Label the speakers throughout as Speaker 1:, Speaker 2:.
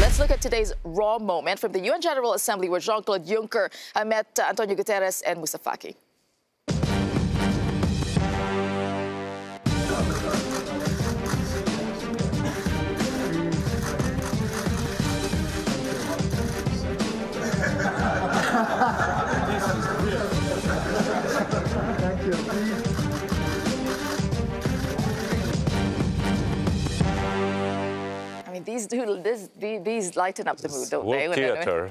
Speaker 1: Let's look at today's raw moment from the UN General Assembly where Jean-Claude Juncker met Antonio Guterres and Moussa Faki. I mean, these lighten up the mood, don't they?
Speaker 2: Theatre.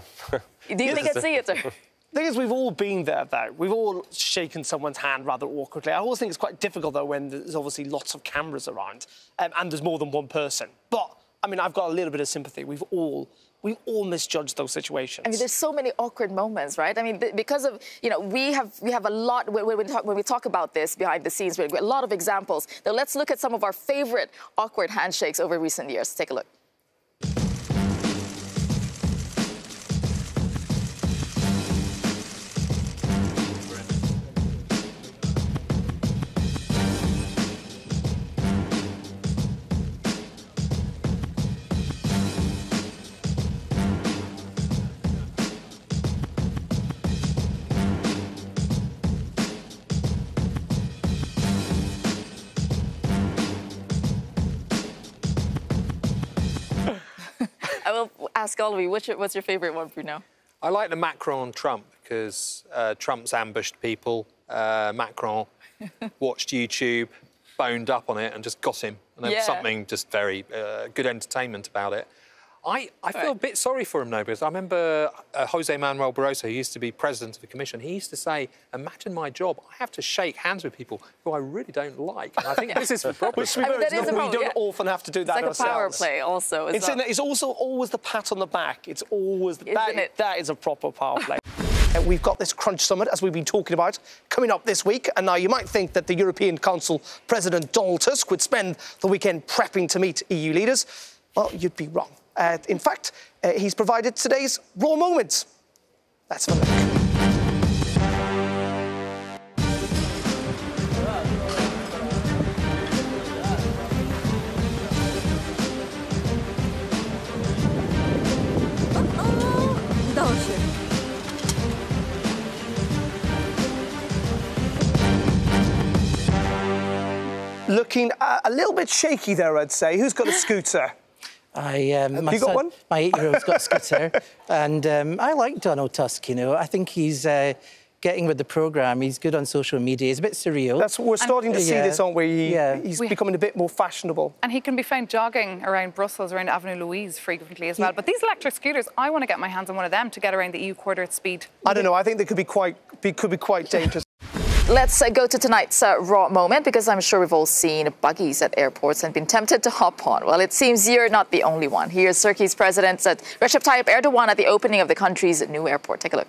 Speaker 1: Do you think it's theatre?
Speaker 3: The thing is, we've all been there, though. We've all shaken someone's hand rather awkwardly. I always think it's quite difficult, though, when there's obviously lots of cameras around and there's more than one person. But, I mean, I've got a little bit of sympathy. We've all misjudged those situations.
Speaker 1: I mean, there's so many awkward moments, right? I mean, because of, you know, we have a lot, when we talk about this behind the scenes, we have a lot of examples. Now, let's look at some of our favorite awkward handshakes over recent years. Take a look. I will ask all of you, what's your favorite one, Bruno?
Speaker 4: I like the Macron-Trump because Trump's ambushed people. Macron watched YouTube, boned up on it and just got him. And there was something just very good entertainment about it. I feel a bit sorry for him, though, because I remember Jose Manuel Barroso, who used to be president of the Commission, he used to say, imagine my job, I have to shake hands with people who I really don't like. And I think this is the problem.
Speaker 3: Which we don't often have to do that
Speaker 1: ourselves. It's like a power play also.
Speaker 3: It's also always the pat on the back. It's always... That is a proper power play. We've got this Crunch Summit, as we've been talking about, coming up this week. And now you might think that the European Council President Donald Tusk would spend the weekend prepping to meet EU leaders. Well, you'd be wrong. In fact, he's provided today's raw moments. Let's have a look. Looking a little bit shaky there, I'd say. Who's got a scooter?
Speaker 5: Have you
Speaker 3: got one?
Speaker 5: My 8-year-old's got a scooter, and I like Donald Tusk, you know. I think he's getting with the programme. He's good on social media. He's a bit surreal.
Speaker 3: That's what we're starting to see this, aren't we? He's becoming a bit more fashionable.
Speaker 6: And he can be found jogging around Brussels, around Avenue Louise frequently as well. But these electric scooters, I want to get my hands on one of them to get around the EU quarter at speed.
Speaker 3: I don't know. I think they could be quite dangerous.
Speaker 1: Let's go to tonight's raw moment, because I'm sure we've all seen buggies at airports and been tempted to hop on. Well, it seems you're not the only one. Here's Turkey's President Recep Tayyip Erdogan at the opening of the country's new airport. Take a look.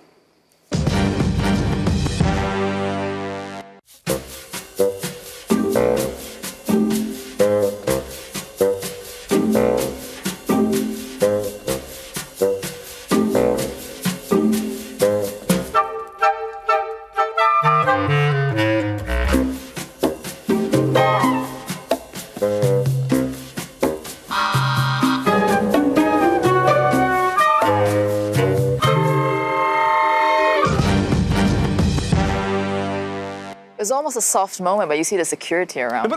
Speaker 1: It was almost a soft moment, but you see the security around.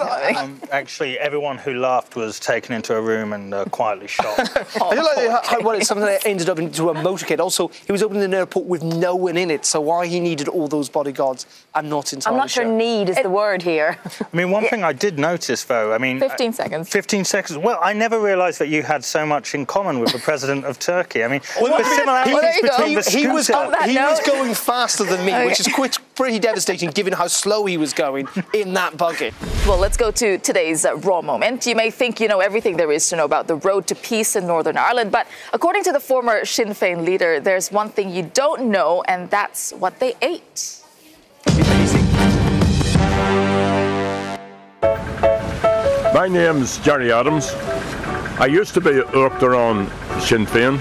Speaker 7: Actually, everyone who laughed was taken into a room and quietly shot.
Speaker 3: I do like how it's something that ended up into a motorcade. Also, he was opening an airport with no one in it, so why he needed all those bodyguards, I'm not entirely sure.
Speaker 8: I'm not sure need is the word here.
Speaker 7: I mean, one thing I did notice, though, I mean...
Speaker 1: 15 seconds.
Speaker 7: 15 seconds. Well, I never realised that you had so much in common with the president of Turkey. I mean, the similarities between the
Speaker 3: he was going faster than me, which is pretty devastating, given how slow he was going in that buggy.
Speaker 1: Well, let's go to today's raw moment. You may think you know everything there is to know about the road to peace in Northern Ireland, but according to the former Sinn Féin leader, there's one thing you don't know, and that's what they ate.
Speaker 2: My name's Jerry Adams. I used to be elector on Sinn Féin,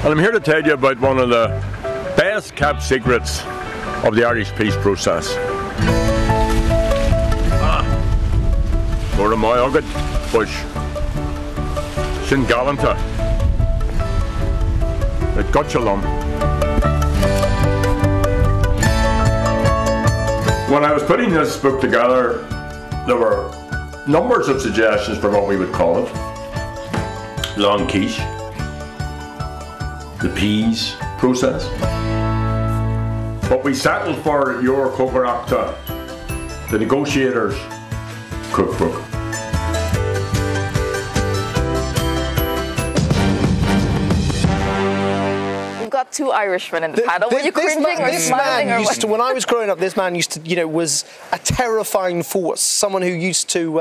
Speaker 2: and I'm here to tell you about one of the best kept secrets of the Irish peace process. Or am I agad bush Sin Galanta It got you lump. When I was putting this book together, there were numbers of suggestions for what we would call it. Long quiche, the peas process. But we settled for your Cogaracta, the negotiators' cookbook.
Speaker 1: We've got two Irishmen in the panel. Were you cringing or smiling or what?
Speaker 3: When I was growing up, this man used to, was a terrifying force. Someone who used to,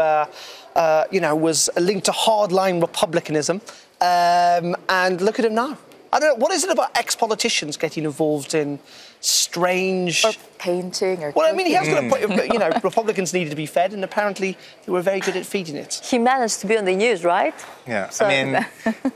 Speaker 3: was linked to hardline republicanism. And look at him now. I don't know, what is it about ex-politicians getting involved in strange...
Speaker 1: Or painting or
Speaker 3: Well, I mean, he has got a point, Republicans needed to be fed, and apparently they were very good at feeding it.
Speaker 8: He managed to be on the news, right?
Speaker 9: Yeah,
Speaker 8: So,
Speaker 9: I mean,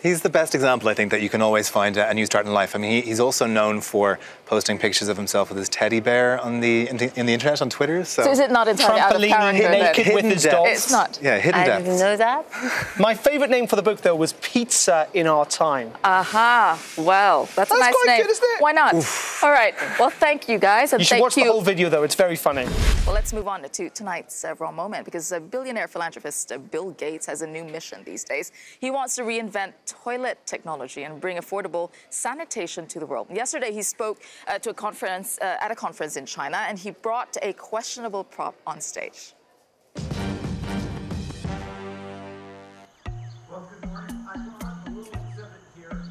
Speaker 9: he's the best example, I think, that you can always find a new start in life. I mean, he's also known for posting pictures of himself with his teddy bear in the internet, on Twitter.
Speaker 1: So is it not entirely out of character?
Speaker 3: Naked with his dogs.
Speaker 1: It's not.
Speaker 9: Yeah, hidden
Speaker 8: I
Speaker 9: depths.
Speaker 8: didn't know that.
Speaker 3: My favourite name for the book, though, was Pizza in Our Time.
Speaker 1: Aha. Well, that's a nice
Speaker 3: quite
Speaker 1: name.
Speaker 3: good, isn't it?
Speaker 1: Why not? All right. Well, thank you, guys. And
Speaker 3: You should watch the whole video, though. It's very funny.
Speaker 1: Well, let's move on to tonight's raw moment, because billionaire philanthropist Bill Gates has a new mission these days. He wants to reinvent toilet technology and bring affordable sanitation to the world. Yesterday, he spoke at a conference in China, and he brought a questionable prop on stage.
Speaker 10: Well, good morning. I brought a little exhibit here.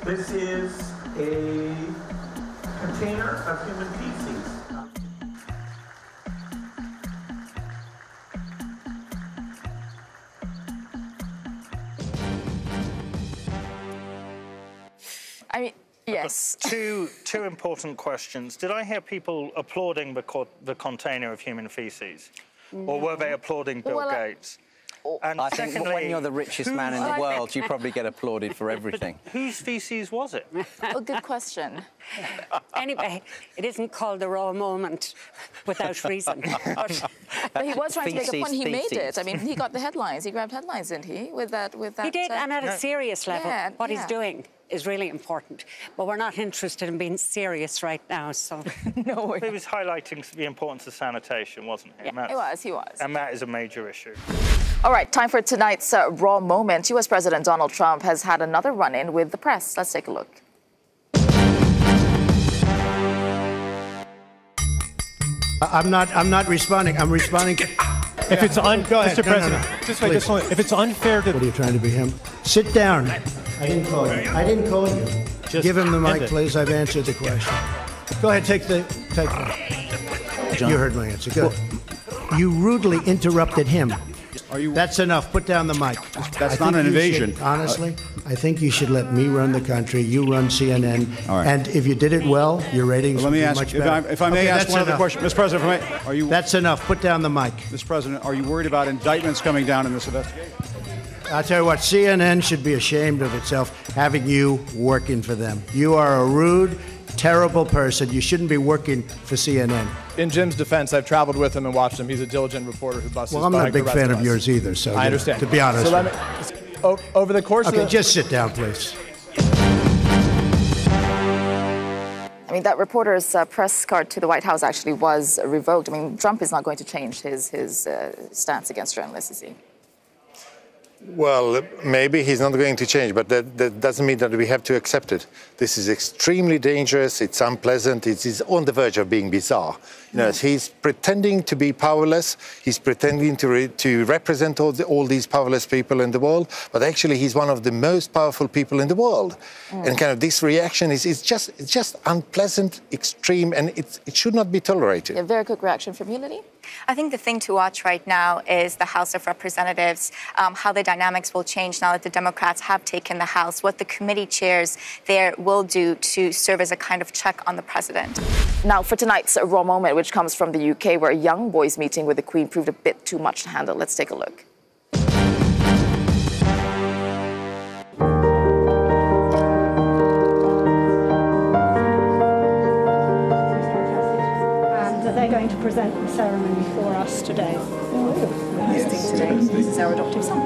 Speaker 10: This is a container of human feces.
Speaker 1: I mean, yes.
Speaker 7: Two important questions. Did I hear people applauding the container of human feces? No. Or were they applauding Bill Gates?
Speaker 11: And I think when you're the richest man in the world, you probably get applauded for everything.
Speaker 7: Whose feces was it?
Speaker 1: Oh, good question.
Speaker 12: Anyway, it isn't called a raw moment without reason.
Speaker 1: But he was trying to make a point. He made it. I mean, he got the headlines. He grabbed headlines, didn't he? With that.
Speaker 12: He did, and at a serious level.
Speaker 1: Yeah,
Speaker 12: what he's doing is really important. But we're not interested in being serious right now, so...
Speaker 1: No,
Speaker 7: he was highlighting the importance of sanitation, wasn't he?
Speaker 1: Yeah. He was.
Speaker 7: And that is a major issue.
Speaker 1: All right, time for tonight's raw moment. U.S. President Donald Trump has had another run-in with the press. Let's take a look.
Speaker 13: I'm not responding. I'm responding to...
Speaker 14: If it's
Speaker 13: Go ahead.
Speaker 14: Mr. President,
Speaker 13: No.
Speaker 14: just wait, just wait. If it's unfair to...
Speaker 13: What are you trying to be him? Sit down. I didn't call you. I didn't call you.
Speaker 14: Just
Speaker 13: give him the mic,
Speaker 14: it.
Speaker 13: please. I've answered the question. Go ahead, take the...
Speaker 14: John.
Speaker 13: You heard my answer. Good. You rudely interrupted him. That's enough. Put down the mic.
Speaker 15: That's not an invasion.
Speaker 13: Honestly, I think you should let me run the country. You run CNN.
Speaker 15: All right.
Speaker 13: And if you did it well, your ratings would be much better.
Speaker 15: If I may ask one other question. Mr. President, if I may,
Speaker 13: That's enough. Put down the mic.
Speaker 15: Mr. President, are you worried about indictments coming down in this investigation?
Speaker 13: I'll tell you what, CNN should be ashamed of itself having you working for them. You are a rude, terrible person. You shouldn't be working for CNN.
Speaker 16: In Jim's defense, I've traveled with him and watched him. He's a diligent reporter who busts his
Speaker 13: Well, I'm not a
Speaker 16: bike
Speaker 13: big
Speaker 16: the rest
Speaker 13: fan
Speaker 16: of
Speaker 13: of
Speaker 16: us.
Speaker 13: yours either, so
Speaker 16: I understand.
Speaker 13: To be honest.
Speaker 16: So let me, over the course of
Speaker 13: Okay,
Speaker 16: the...
Speaker 13: just sit down, please.
Speaker 1: I mean, that reporter's press card to the White House actually was revoked. I mean, Trump is not going to change his stance against journalists, is he?
Speaker 17: Well, maybe he's not going to change, but that doesn't mean that we have to accept it. This is extremely dangerous. It's unpleasant. It is on the verge of being bizarre. You know, he's pretending to be powerless. He's pretending to represent all these powerless people in the world, but actually he's one of the most powerful people in the world. And kind of this reaction is just unpleasant, extreme, and it should not be tolerated.
Speaker 1: A very quick reaction from you, Liddy?
Speaker 18: I think the thing to watch right now is the House of Representatives, how the dynamics will change now that the Democrats have taken the House, what the committee chairs there will do to serve as a kind of check on the president.
Speaker 1: Now, for tonight's raw moment, which comes from the UK, where a young boy's meeting with the Queen proved a bit too much to handle. Let's take a look.
Speaker 19: They're going to present the ceremony for us today.
Speaker 1: Yes. Today. This is our adoptive son.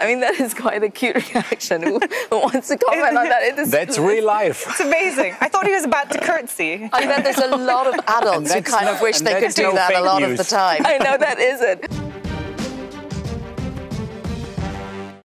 Speaker 1: I mean, that is quite a cute reaction. Who wants to comment on that?
Speaker 11: That's real life.
Speaker 6: It's amazing. I thought he was about to curtsy.
Speaker 1: I bet there's a lot of adults who kind of wish they could do that a lot of the time. I know that isn't.